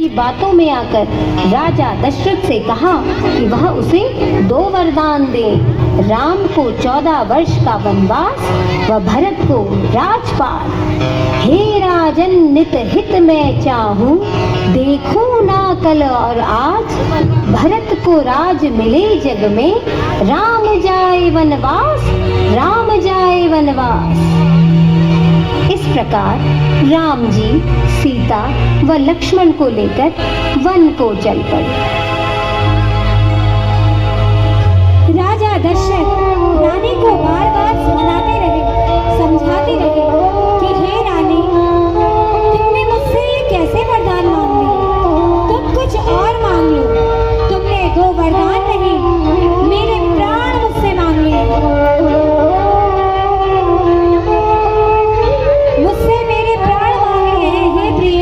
की बातों में आकर राजा दशरथ से कहा कि वह उसे 2 वरदान दे, राम को 14 वर्ष का वनवास व भरत को राजपाट। हे राजन, नित हित मैं चाहूं, देखूं ना कल और आज, भरत को राज मिले जग में, राम जाए वनवास, राम जाए वनवास। इस प्रकार राम जी, सीता व लक्ष्मण को लेकर वन को चल पड़े। राजा दशरथ रानी को बार बार सुनाते रहे, समझाते रहे कि हे रानी, तुमने मुझसे ये कैसे वरदान मांग लिए? तुम कुछ और मांग लो। तुमने 2 वरदान नहीं, मेरे प्राण मुझसे मांग लिए। मुझसे मेरे प्राण मांग लिए हैं। हे प्रिय,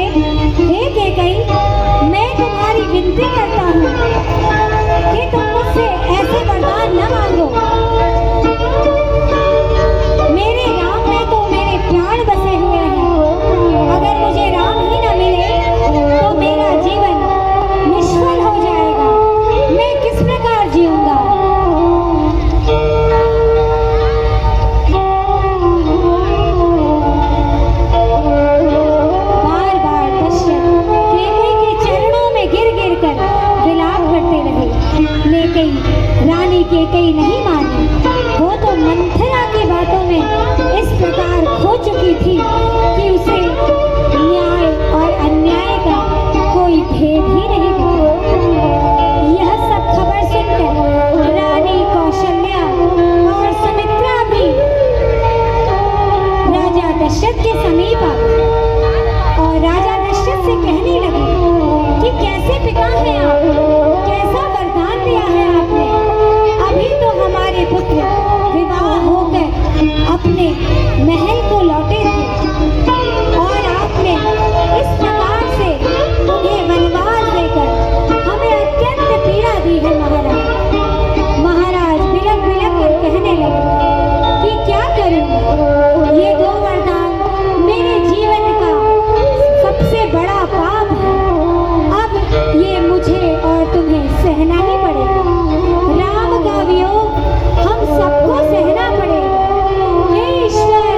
हे कैकेयी, मैं तुम्हारी विनती करता हूँ कि तुम मुझसे ऐसे वरदान न मांगो। मेरे राम में तो मेरे प्राण बसे हुए हैं। अगर मुझे राम ही न मिले तो मेरा जीवन निष्फल हो जाएगा। मैं किस प्रकार जीऊंगा? बार बार दशरथ कैकेयी के चरणों में गिर गिर कर विलाप करते रहे, लेकिन रानी कैकेयी नहीं मानी। वो तो मंथरा की बातों में इस प्रकार खो चुकी थी कि उसे न्याय और अन्याय का कोई भेद ही नहीं दिखा। यह सब खबर सुनकर रानी कौशल्या और सुमित्रा भी राजा दशरथ के समीप आ गई और राजा दशरथ से कहने लगी कि कैसे पिता हैं आप, कैसा वरदान दिया है आपने? अभी तो हमारे पुत्र विवाह होकर अपने महल को लौटे थे और आपने इस प्रकार से उन्हें वनवास देकर हमें अत्यंत पीड़ा दी है। महाराज बिलख बिलख कर कहने लगे कि क्या करूं? ये 2 वरदान मेरे जीवन का सबसे बड़ा पाप है। अब ये मुझे और तुम्हें सहना ही पड़ेगा। राम का वियोग हम सबको सहना पड़ेगा। हे ईश्वर,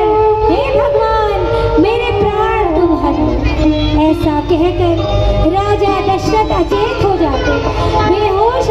हे भगवान, मेरे प्राण तुम हरो। ऐसा कहकर राजा दशरथ अचेत हो जाते, बेहोश